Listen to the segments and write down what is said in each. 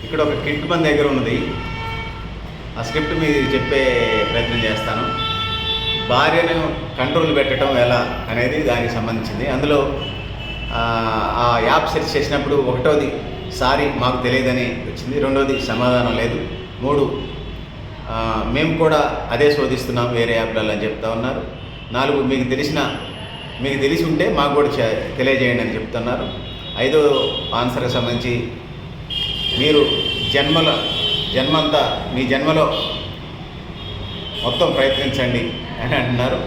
ఇక్కడ ఒక కిట్ మన దగ్గర ఉన్నది. ఆ స్క్రిప్ట్ మీరు చెప్పే ప్రయత్నం చేస్తాను. భార్యను కంట్రోల్ పెట్టడం ఎలా అనేది దానికి సంబంధించింది. అందులో ఆ యాప్ సెర్చ్ చేసినప్పుడు ఒకటోది సారీ మాకు తెలియదని వచ్చింది, రెండోది సమాధానం లేదు, మూడు మేము కూడా అదే శోధిస్తున్నాం వేరే యాప్లలో అని చెప్తా ఉన్నారు, నాలుగు మీకు తెలిసి ఉంటే మాకు కూడా తెలియజేయండి అని చెప్తున్నారు, ఐదో ఆన్సర్కి సంబంధించి మీరు జన్మంతా మీ జన్మలో మొత్తం ప్రయత్నించండి అని అంటున్నారు,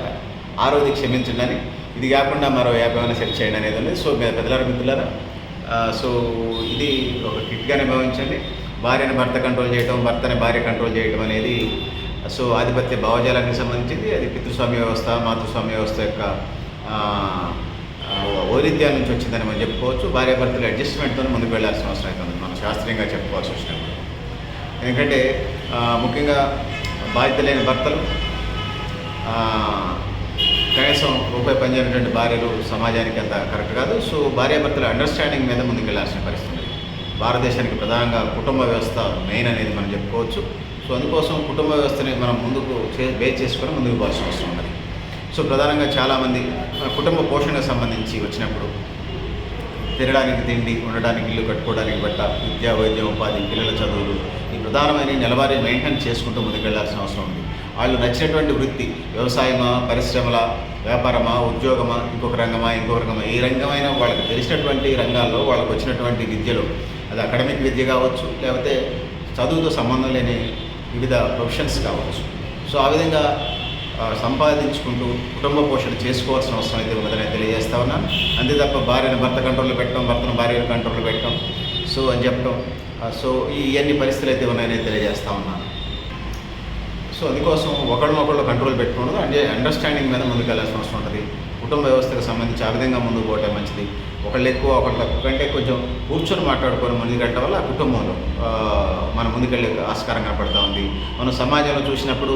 ఆరోగ్య క్షమించండి అని. ఇది కాకుండా మరో యాప్ ఏమైనా సెర్చ్ చేయండి అనేది ఉంది. సో పెద్దలారా మిత్రులారా, సో ఇది ఒక కిట్గానే భావించండి. భార్యను భర్త కంట్రోల్ చేయడం, భర్తని భార్య కంట్రోల్ చేయడం అనేది సో ఆధిపత్య భావజాలానికి సంబంధించింది. అది పితృస్వామ్య వ్యవస్థ, మాతృస్వామ్య వ్యవస్థ యొక్క వైరుధ్యాల నుంచి వచ్చిందని మనం చెప్పుకోవచ్చు. భార్యాభర్తలు అడ్జస్ట్మెంట్తో ముందుకు వెళ్ళాల్సిన అవసరం అయితే ఉంది, మనం శాస్త్రీయంగా చెప్పుకోవాల్సి వచ్చినప్పుడు. ఎందుకంటే ముఖ్యంగా బాధ్యత లేని భర్తలు, కనీసం రూపాయి పనిచేయనటువంటి భార్యలు సమాజానికి అంత కరెక్ట్ కాదు. సో భార్యాభర్తల అండర్స్టాండింగ్ మీద ముందుకు వెళ్ళాల్సిన పరిస్థితి ఉంది. భారతదేశానికి ప్రధానంగా కుటుంబ వ్యవస్థ మెయిన్ అనేది మనం చెప్పుకోవచ్చు. సో అందుకోసం కుటుంబ వ్యవస్థని మనం ముందుకు బేస్ చేసుకొని ముందుకు పోవాల్సిన అవసరం ఉన్నది. సో ప్రధానంగా చాలామంది కుటుంబ పోషణకు సంబంధించి వచ్చినప్పుడు తినడానికి తిండి, ఉండడానికి ఇల్లు, కట్టుకోవడానికి బట్ట, విద్యా, వైద్యం, ఉపాధి, పిల్లల చదువులు, ఈ ప్రధానమైన నెలవారీ మెయింటైన్ చేసుకుంటూ ముందుకు వెళ్లాల్సిన అవసరం ఉంది. వాళ్ళు నచ్చినటువంటి వృత్తి, వ్యవసాయమా, పరిశ్రమల, వ్యాపారమా, ఉద్యోగమా, ఇంకొక రంగమా, ఈ రంగమైన వాళ్ళకి తెలిసినటువంటి రంగాల్లో వాళ్ళకు వచ్చినటువంటి విద్యలో, అది అకాడమిక్ విద్య కావచ్చు, లేకపోతే చదువుతో సంబంధం లేని వివిధ ప్రొఫెషన్స్ కావచ్చు. సో ఆ విధంగా సంపాదించుకుంటూ కుటుంబ పోషణ చేసుకోవాల్సిన అవసరం అయితే ఉన్నదని తెలియజేస్తా ఉన్నాను. అంతే తప్ప భార్యను భర్త కంట్రోల్లో పెట్టడం, భర్తను భార్యను కంట్రోల్లో పెట్టడం సో అని చెప్పడం, సో ఇవన్నీ పరిస్థితులు అయితే ఉన్నాయని తెలియజేస్తా ఉన్నాను. సో అందుకోసం ఒకళ్ళనొకళ్ళు కంట్రోల్ పెట్టుకోవడం, అంటే అండర్స్టాండింగ్ మీద ముందుకు వెళ్ళాల్సిన అవసరం ఉంటుంది. కుటుంబ వ్యవస్థకు సంబంధించి ఆ విధంగా ముందుకు పోవటం మంచిది. ఒకళ్ళు ఎక్కువ ఒకళ్ళు తక్కువ కంటే కొంచెం కూర్చొని మాట్లాడుకొని ముందుకెళ్ళటం వల్ల ఆ కుటుంబంలో మనం ముందుకెళ్ళే ఆస్కారం కనపడుతూ ఉంది. మనం సమాజంలో చూసినప్పుడు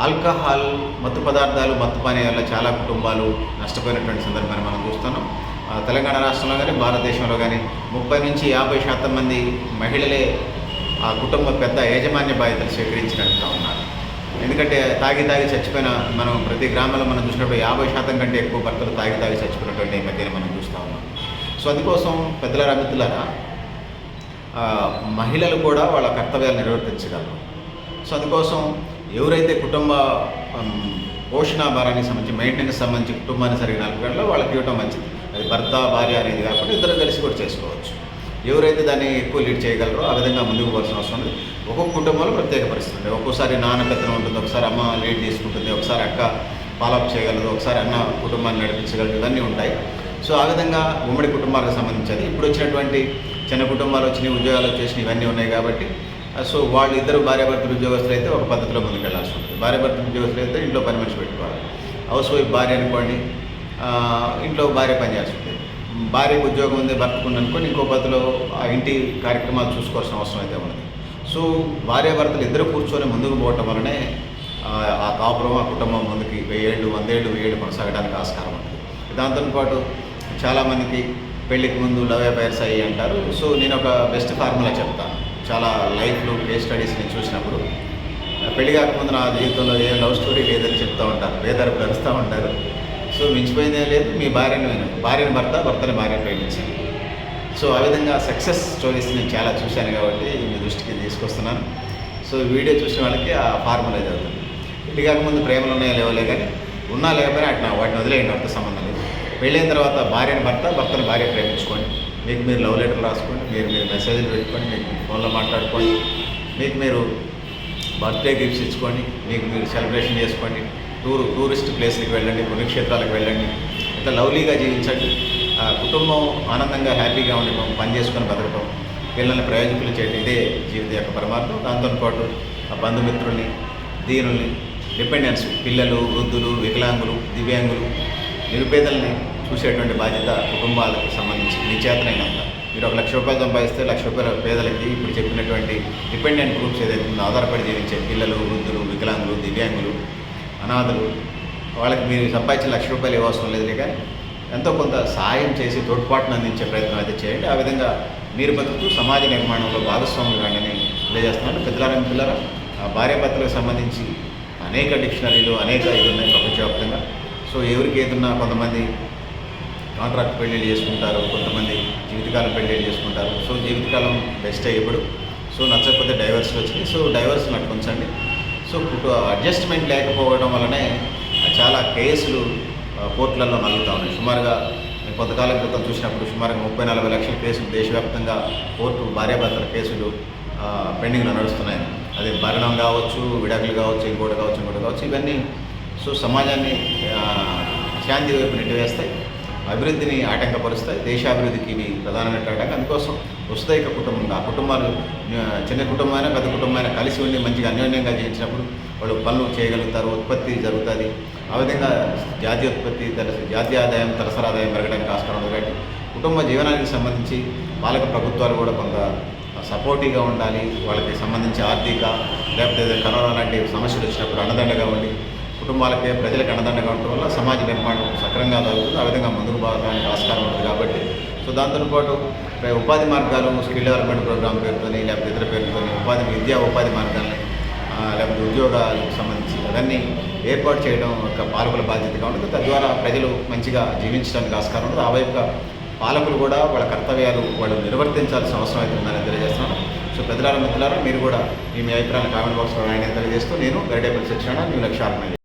ఆల్కహాల్, మత్తు పదార్థాలు, మత్తు పానీయాల చాలా కుటుంబాలు నష్టపోయినటువంటి సందర్భాన్ని మనం చూస్తున్నాం. తెలంగాణ రాష్ట్రంలో కానీ భారతదేశంలో కానీ 30 నుంచి 50% మంది మహిళలే ఆ కుటుంబ పెద్ద యాజమాన్య బాధ్యతలు స్వీకరించినట్టుగా ఉన్నారు. ఎందుకంటే తాగి చచ్చిపోయిన మనం ప్రతి గ్రామంలో మనం చూసినప్పుడు 50% కంటే ఎక్కువ భర్తలు తాగి చచ్చిపోయినటువంటి ఈ మధ్యన మనం చూస్తూ ఉన్నాం. సో అందుకోసం పెద్దలారా మిత్రులారా, మహిళలు కూడా వాళ్ళ కర్తవ్యాలు నిర్వర్తించగలరు. సో అందుకోసం ఎవరైతే కుటుంబ పోషణ భారానికి సంబంధించి, మెయింటెనెన్స్ సంబంధించి కుటుంబాన్ని సరిగ్గా నడపడంలో వాళ్ళకి ఇవ్వటం మంచిది. అది భర్త భార్య అనేది కాకుండా ఇద్దరు కలిసి కూడా చేసుకోవచ్చు. ఎవరైతే దాన్ని ఎక్కువ లీడ్ చేయగలరో ఆ విధంగా ముందుకు పోవాల్సిన అవసరం ఉంది. ఒక్కొక్క కుటుంబంలో ప్రత్యేక పరిస్థితి ఉంటుంది. ఒక్కోసారి నాన్న పెత్తనం ఉంటుంది, ఒకసారి అమ్మ లీడ్ తీసుకుంటుంది, ఒకసారి అక్క ఫాలోఅప్ చేయగలదు, ఒకసారి అన్న కుటుంబాన్ని నడిపించగలదు, ఇవన్నీ ఉంటాయి. సో ఆ విధంగా ఉమ్మడి కుటుంబాలకు సంబంధించి ఇప్పుడు వచ్చినటువంటి చిన్న కుటుంబాలు వచ్చినాయి, ఉద్యోగాలు వచ్చేసినాయి, ఇవన్నీ ఉన్నాయి కాబట్టి సో వాళ్ళు ఇద్దరు భార్యాభర్తలు ఉద్యోగస్తులు అయితే ఒక పద్ధతిలో ముందుకు వెళ్ళాల్సి ఉంటుంది. భార్యాభర్తలు ఉద్యోగస్తులు అయితే ఇంట్లో పని మనిషి పెట్టుకోవాలి. హౌస్ వైఫ్ భార్య అనుకోండి, ఇంట్లో భార్య పని చేయాల్సి ఉంటుంది. భార్యకు ఉద్యోగం ఉంది, భర్తకు అనుకోండి, ఇంకో పద్ధతిలో ఆ ఇంటి కార్యక్రమాలు చూసుకోవాల్సిన అవసరం అయితే ఉన్నది. సో భార్యాభర్తలు ఇద్దరు కూర్చొని ముందుకు పోవటం వల్లనే ఆ కాపురం, ఆ కుటుంబం ముందుకి 100 ఏళ్ళు కొనసాగడానికి ఆస్కారం ఉంటుంది. దాంతోపాటు చాలామందికి పెళ్ళికి ముందు లవ్ అఫైర్స్ అయ్యి అంటారు. సో నేను ఒక బెస్ట్ ఫార్ములా చెప్తాను. చాలా లైఫ్లో కేస్ స్టడీస్ నేను చూసినప్పుడు పెళ్లి కాకముందు నా జీవితంలో ఏ లవ్ స్టోరీ లేదని చెప్తూ ఉంటారు, వేదారు కలుస్తూ ఉంటారు. సో మించిపోయిందే లేదు, మీ భార్యను భర్తని భార్యను ప్రేమించాను. సో ఆ విధంగా సక్సెస్ స్టోరీస్ నేను చాలా చూశాను కాబట్టి మీ దృష్టికి తీసుకొస్తున్నాను. సో ఈ వీడియో చూసిన వాళ్ళకి ఆ ఫార్ములా జరుగుతుంది. పెళ్లి కాకముందు ప్రేమలు ఉన్నాయో లేవలే కానీ ఉన్నా లేకపోయినా అట్లా వాటిని వదిలేయండి, వాటితో సంబంధం లేదు. పెళ్ళైన తర్వాత భార్యను భర్తని భార్య ప్రేమించుకోండి. మీకు మీరు లవ్ లెటర్ రాసుకోండి, మీరు మెసేజ్లు పెట్టుకోండి, మీకు ఫోన్లో మాట్లాడుకోండి, మీకు మీరు బర్త్డే గిఫ్ట్స్ ఇచ్చుకోండి, మీకు మీరు సెలబ్రేషన్ చేసుకోండి, టూరిస్ట్ ప్లేస్లకు వెళ్ళండి, పుణ్యక్షేత్రాలకు వెళ్ళండి, ఇట్లా లవ్లీగా జీవించండి. కుటుంబం ఆనందంగా హ్యాపీగా ఉండటం, పని చేసుకొని బతకటం, పిల్లల్ని ప్రయోజకులు చేయడం, ఇదే జీవితం యొక్క పరమార్థం. దాంతోపాటు బంధుమిత్రుల్ని, దీనుల్ని, డిపెండెన్స్, పిల్లలు, వృద్ధులు, వికలాంగులు, దివ్యాంగులు, నిరుపేదల్ని చూసేటువంటి బాధ్యత కుటుంబాలకు సంబంధించి మీ చేతనైనంత. మీరు ₹1,00,000 సంపాదిస్తే ₹1,00,000 పేదలకి ఇప్పుడు చెప్పినటువంటి డిపెండెంట్ గ్రూప్స్ ఏదైతే ఉందో ఆధారపడి జీవించే పిల్లలు, వృద్ధులు, వికలాంగులు, దివ్యాంగులు, అనాథలు, వాళ్ళకి మీరు సంపాదించిన ₹1,00,000 ఇవ్వవసరం లేదు, కానీ ఎంతో కొంత సహాయం చేసి తోడ్పాటును అందించే ప్రయత్నం అయితే చేయండి. ఆ విధంగా మీరు బతుకుతూ సమాజ నిర్మాణంలో భాగస్వాములు కాండి. తెలియజేస్తున్నాను. పెద్దలారా మిత్రులారా, భార్యాభర్తలకు సంబంధించి అనేక డిక్షనరీలు అనేక ఇది ఉన్నాయి ప్రపంచవ్యాప్తంగా. సో ఎవరికి ఏదున్నా కొంతమంది కాంట్రాక్ట్ పెళ్ళిళ్ళు చేసుకుంటారు, కొంతమంది జీవితకాలం పెళ్ళిళ్ళు చేసుకుంటారు. సో జీవితకాలం బెస్టే ఇప్పుడు. సో నచ్చకపోతే డైవర్స్లు వచ్చినాయి. సో డైవర్స్ అట్లా ఉంచండి. సో అడ్జస్ట్మెంట్ లేకపోవడం వల్లనే చాలా కేసులు కోర్టులలో నలుగుతూ ఉన్నాయి. సుమారుగా కొంతకాలం క్రితం చూసినప్పుడు సుమారుగా 30-40 లక్షల కేసులు దేశవ్యాప్తంగా కోర్టు భార్యాభర్తల కేసులు పెండింగ్లో నడుస్తున్నాయి. అది మరణం కావచ్చు, విడాకులు కావచ్చు, ఇంకోటి కావచ్చు. ఇవన్నీ సో సమాజాన్ని శాంతి వైపు నెట్టివేస్తాయి, అభివృద్ధిని ఆటంకపరుస్తాయి, దేశాభివృద్ధికి ఇవి ప్రధానమైన ఆటంకం. అందుకోసం వసుదైక కుటుంబంగా ఆ కుటుంబాలు చిన్న కుటుంబమైనా పెద్ద కుటుంబమైనా కలిసి ఉండి మంచిగా అన్యోన్యంగా జీవించినప్పుడు వాళ్ళు పనులు చేయగలుగుతారు, ఉత్పత్తి జరుగుతుంది. ఆ విధంగా జాతీయ ఉత్పత్తి జాతీయ ఆదాయం తలసరి ఆదాయం పెరగడానికి ఆస్కారం ఉంది. కాబట్టి కుటుంబ జీవనానికి సంబంధించి పాలక ప్రభుత్వాలు కూడా కొంత సపోర్టివ్గా ఉండాలి. వాళ్ళకి సంబంధించి ఆర్థిక లేకపోతే కరోనా లాంటి సమస్యలు వచ్చినప్పుడు అండదండగా ఉండి కుటుంబాలకే ప్రజలకు అండదండగా ఉండటం వల్ల సమాజ నిర్మాణం సక్రమంగా జరుగుతుంది. ఆ విధంగా ముందుకు పోవడానికి ఆస్కారం ఉంటుంది. కాబట్టి సో దాంతో పాటు ఉపాధి మార్గాలు, స్కిల్ డెవలప్మెంట్ ప్రోగ్రామ్ పేరుతోని లేకపోతే ఇతర పేరుతోని విద్యా ఉపాధి మార్గాలని లేకపోతే ఉద్యోగాలకు సంబంధించి అవన్నీ ఏర్పాటు చేయడం ఒక పాలకుల బాధ్యతగా ఉంటుంది. తద్వారా ప్రజలు మంచిగా జీవించడానికి ఆస్కారం ఉంటుంది. ఆ వైపుగా పాలకులు కూడా వాళ్ళ కర్తవ్యాలు వాళ్ళు నిర్వర్తించాల్సిన అవసరం అయితే ఉందని తెలియజేస్తున్నాను. సో పెద్దలారా మిత్రులారా, మీరు కూడా మీ అభిప్రాయాలను కామెంట్ బాక్స్లో ఆయన తెలియజేస్తూ నేను గరిడేపల్లి సత్యనారాయణ, న్యూ లక్ష్య ఆర్గనైజేషన్.